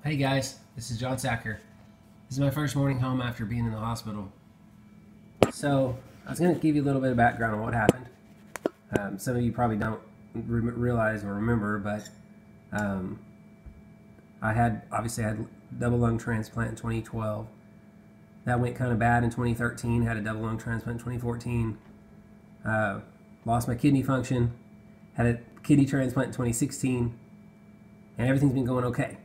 Hey guys, this is John Sacker. This is my first morning home after being in the hospital. So I was going to give you a little bit of background on what happened. Some of you probably don't realize or remember, but I had double lung transplant in 2012. That went kind of bad in 2013. Had a double lung transplant in 2014. Lost my kidney function. Had a kidney transplant in 2016, and everything's been going okay.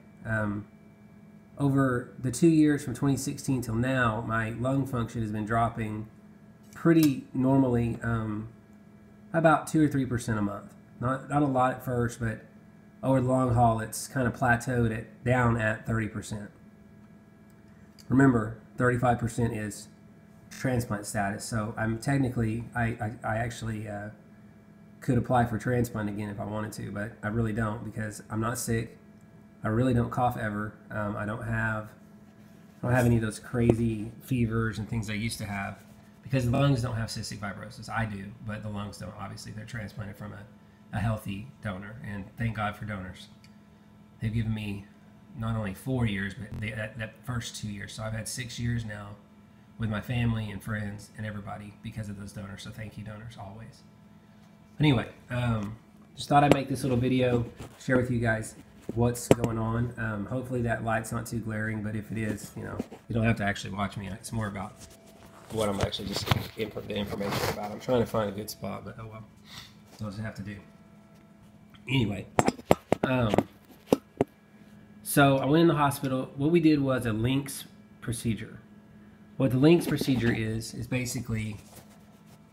Over the 2 years from 2016 till now, my lung function has been dropping pretty normally, about 2 or 3% a month. Not a lot at first, but over the long haul, it's kind of plateaued down at 30%. Remember, 35% is transplant status, so I'm technically, I actually could apply for transplant again if I wanted to, but I really don't because I'm not sick. I really don't cough ever. I don't have any of those crazy fevers and things I used to have because the lungs don't have cystic fibrosis. I do, but the lungs don't. Obviously, they're transplanted from a healthy donor, and thank God for donors. They've given me not only 4 years, but that first 2 years. So I've had 6 years now with my family and friends and everybody because of those donors. So thank you, donors, always. Anyway, just thought I'd make this little video, share with you guys what's going on. Hopefully that light's not too glaring, but if it is, you don't have to actually watch me. It's more about what I'm actually just the information about. I'm trying to find a good spot, but oh well. That's what I have to do. Anyway, so I went in the hospital. What we did was a LINX procedure. What the LINX procedure is basically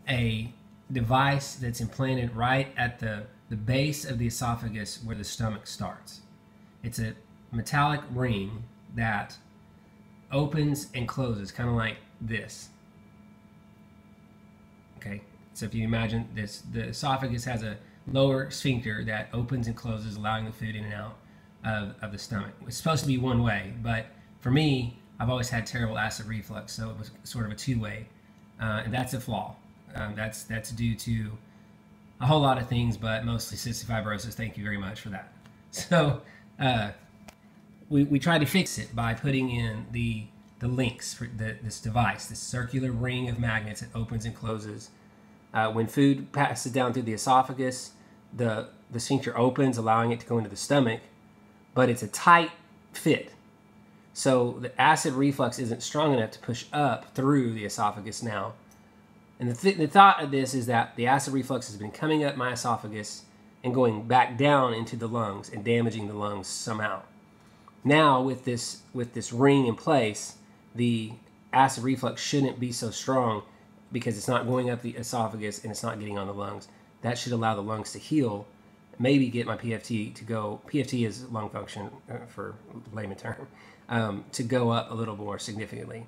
a device that's implanted right at the base of the esophagus where the stomach starts. It's a metallic ring that opens and closes, kind of like this. Okay, so if you imagine this, the esophagus has a lower sphincter that opens and closes, allowing the food in and out of the stomach. It's supposed to be one way, but for me, I've always had terrible acid reflux, so it was sort of a two-way, and that's a flaw. That's due to a whole lot of things, but mostly cystic fibrosis. Thank you very much for that. So we tried to fix it by putting in the LINX, for this device, this circular ring of magnets that opens and closes. When food passes down through the esophagus, the sphincter opens, allowing it to go into the stomach, but it's a tight fit. So the acid reflux isn't strong enough to push up through the esophagus now. And the thought of this is that the acid reflux has been coming up my esophagus and going back down into the lungs and damaging the lungs somehow. Now with this ring in place, the acid reflux shouldn't be so strong because it's not going up the esophagus and it's not getting on the lungs. That should allow the lungs to heal, maybe get my PFT to go, PFT is lung function for layman term, to go up a little more significantly.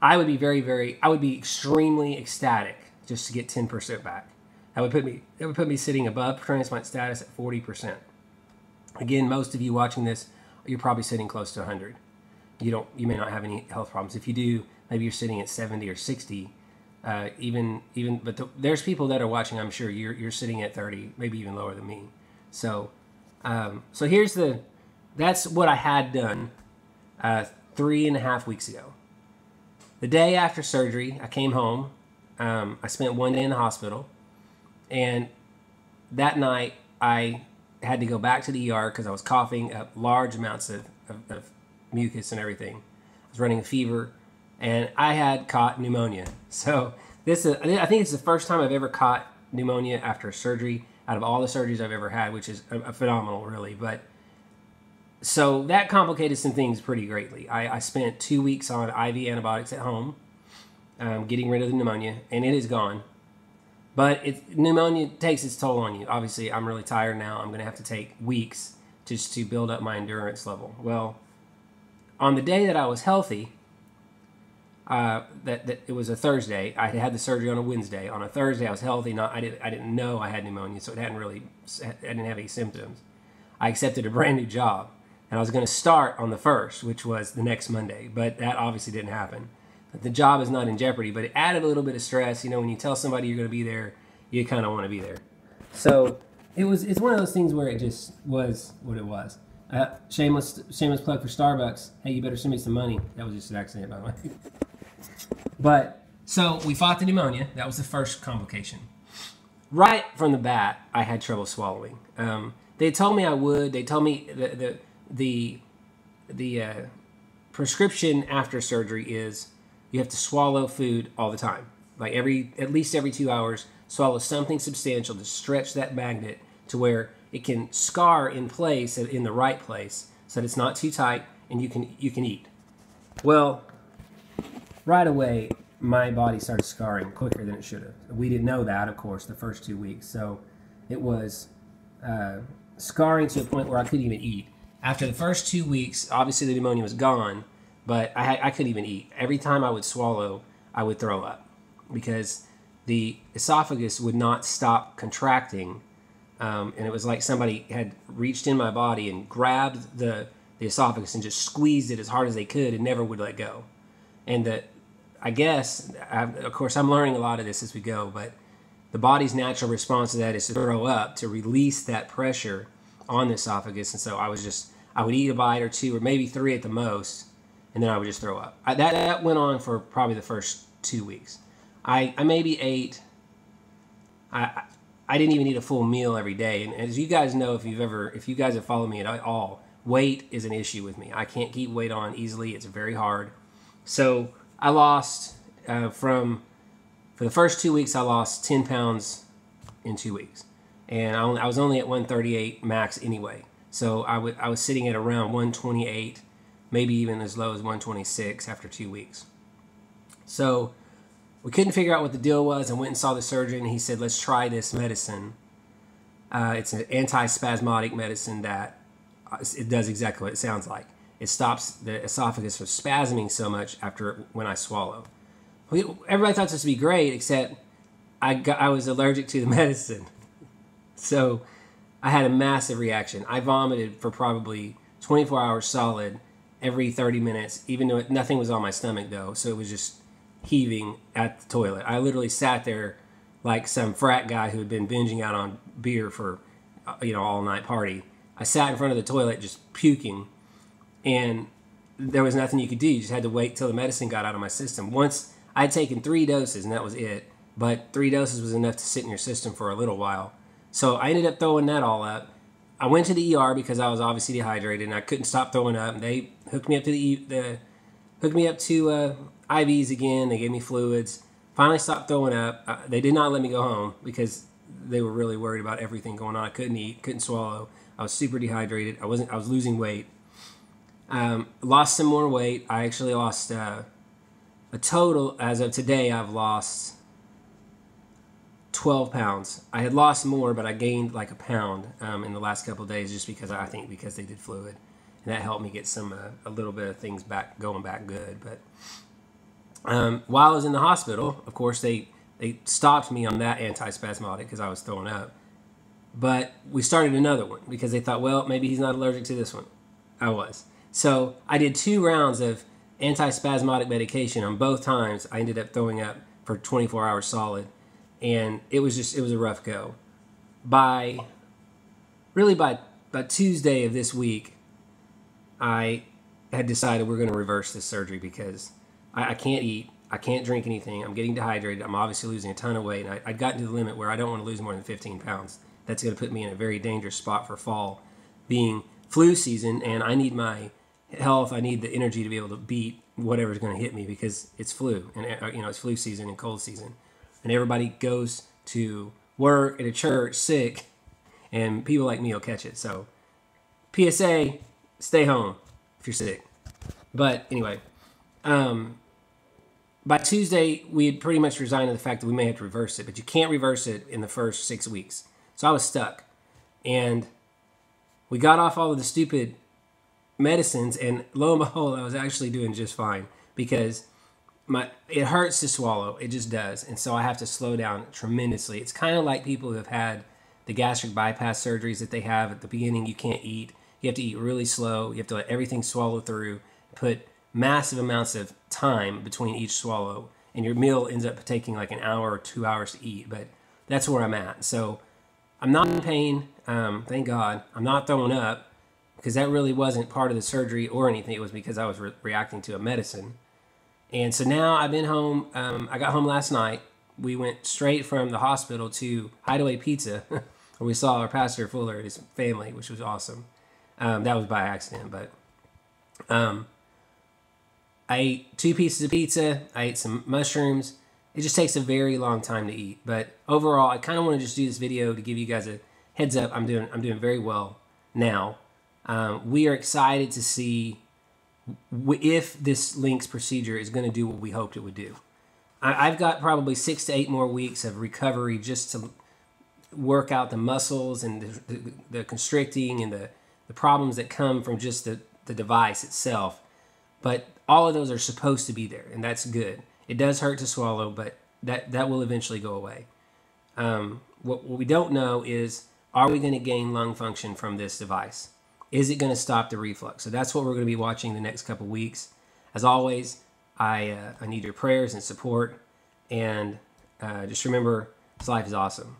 I would be extremely ecstatic just to get 10% back. That would put me sitting above transplant status at 40%. Again, most of you watching this, you're probably sitting close to 100. You may not have any health problems. If you do, maybe you're sitting at 70 or 60. There's people that are watching. I'm sure you're sitting at 30, maybe even lower than me. So, that's what I had done 3.5 weeks ago. The day after surgery, I came home. I spent 1 day in the hospital, and that night I had to go back to the ER because I was coughing up large amounts of mucus and everything. I was running a fever, and I had caught pneumonia. So I think it's the first time I've ever caught pneumonia after a surgery out of all the surgeries I've ever had, which is phenomenal, really. But so that complicated some things pretty greatly. I spent 2 weeks on IV antibiotics at home, getting rid of the pneumonia, and it is gone. But pneumonia takes its toll on you. Obviously, I'm really tired now. I'm going to have to take weeks just to build up my endurance level. Well, on the day that I was healthy, it was a Thursday. I had the surgery on a Wednesday. On a Thursday, I was healthy. I didn't know I had pneumonia, so I didn't have any symptoms. I accepted a brand new job. And I was going to start on the 1st, which was the next Monday, but that obviously didn't happen. The job is not in jeopardy, but it added a little bit of stress. When you tell somebody you're going to be there, you kind of want to be there. So it's one of those things where it just was what it was. Shameless plug for Starbucks. Hey, you better send me some money. That was just an accident, by the way. But so we fought the pneumonia. That was the first complication. Right from the bat, I had trouble swallowing. They told me I would. They told me the prescription after surgery is you have to swallow food all the time, like at least every 2 hours. Swallow something substantial to stretch that magnet to where it can scar in place, in the right place, so that it's not too tight and you can eat. Well, right away, my body started scarring quicker than it should have. We didn't know that, of course, the first 2 weeks. So it was scarring to a point where I couldn't even eat. After the first 2 weeks, obviously the pneumonia was gone, but I couldn't even eat. Every time I would swallow, I would throw up because the esophagus would not stop contracting. And it was like somebody had reached in my body and grabbed the esophagus and just squeezed it as hard as they could and never would let go. And I guess, of course, I'm learning a lot of this as we go, but the body's natural response to that is to throw up, to release that pressure on the esophagus. And so I would eat a bite or two or maybe 3 at the most, and then I would just throw up. That went on for probably the first 2 weeks. I maybe ate, I didn't even eat a full meal every day. And as you guys know, if you guys have followed me at all, weight is an issue with me. I can't keep weight on easily. It's very hard. So I lost for the first 2 weeks, I lost 10 pounds in 2 weeks. And I was only at 138 max anyway. So I was sitting at around 128, maybe even as low as 126 after 2 weeks. So we couldn't figure out what the deal was and went and saw the surgeon. And he said, let's try this medicine. It's an anti-spasmodic medicine that it does exactly what it sounds like. It stops the esophagus from spasming so much when I swallow. Everybody thought this would be great, except I was allergic to the medicine. So I had a massive reaction. I vomited for probably 24 hours solid every 30 minutes, even though nothing was on my stomach though. So it was just heaving at the toilet. I literally sat there like some frat guy who had been binging out on beer for, all night party. I sat in front of the toilet just puking, and there was nothing you could do. You just had to wait till the medicine got out of my system. Once I had taken 3 doses, and that was it. But 3 doses was enough to sit in your system for a little while. So I ended up throwing that all up. I went to the ER because I was obviously dehydrated, and I couldn't stop throwing up. They hooked me up to IVs again. They gave me fluids. Finally stopped throwing up. They did not let me go home because they were really worried about everything going on. I couldn't eat, couldn't swallow. I was super dehydrated. I was losing weight. Lost some more weight. I actually lost a total, as of today, I've lost 12 pounds. I had lost more, but I gained like a pound in the last couple of days just because because they did fluid. And that helped me get a little bit of things going back good. But while I was in the hospital, of course, they stopped me on that antispasmodic because I was throwing up. But we started another one because they thought, well, maybe he's not allergic to this one. I was. So I did 2 rounds of antispasmodic medication. On both times, I ended up throwing up for 24 hours solid. And it was a rough go. By Tuesday of this week, I had decided we're going to reverse this surgery because I can't eat. I can't drink anything. I'm getting dehydrated. I'm obviously losing a ton of weight. And I'd gotten to the limit where I don't want to lose more than 15 pounds. That's going to put me in a very dangerous spot for fall, being flu season, and I need my health. I need the energy to be able to beat whatever's going to hit me because it's flu, and it's flu season and cold season, and everybody goes to work at a church sick, and people like me will catch it. So, PSA: stay home if you're sick. But anyway, by Tuesday we had pretty much resigned to the fact that we may have to reverse it, but you can't reverse it in the first 6 weeks. So I was stuck, and we got off all of the stupid medicines, and lo and behold, I was actually doing just fine because it hurts to swallow. It just does. And so I have to slow down tremendously. It's kind of like people who have had the gastric bypass surgeries that they have at the beginning. You can't eat. You have to eat really slow. You have to let everything swallow through, put massive amounts of time between each swallow, and your meal ends up taking like an hour or 2 hours to eat. But that's where I'm at. So I'm not in pain, thank God. I'm not throwing up. because that really wasn't part of the surgery or anything. It was because I was reacting to a medicine. And so now I've been home. I got home last night. We went straight from the hospital to Hideaway Pizza, where we saw our pastor Fuller and his family, which was awesome. That was by accident, but I ate 2 pieces of pizza. I ate some mushrooms. It just takes a very long time to eat. But overall, I kind of want to just do this video to give you guys a heads up. I'm doing very well now. We are excited to see if this LINX procedure is going to do what we hoped it would do. I've got probably 6 to 8 more weeks of recovery just to work out the muscles and the constricting and the problems that come from just the device itself. But all of those are supposed to be there, and that's good. It does hurt to swallow, but that will eventually go away. What we don't know is, are we going to gain lung function from this device? Is it going to stop the reflux? So that's what we're going to be watching the next couple weeks. As always, I need your prayers and support, and just remember, this life is awesome.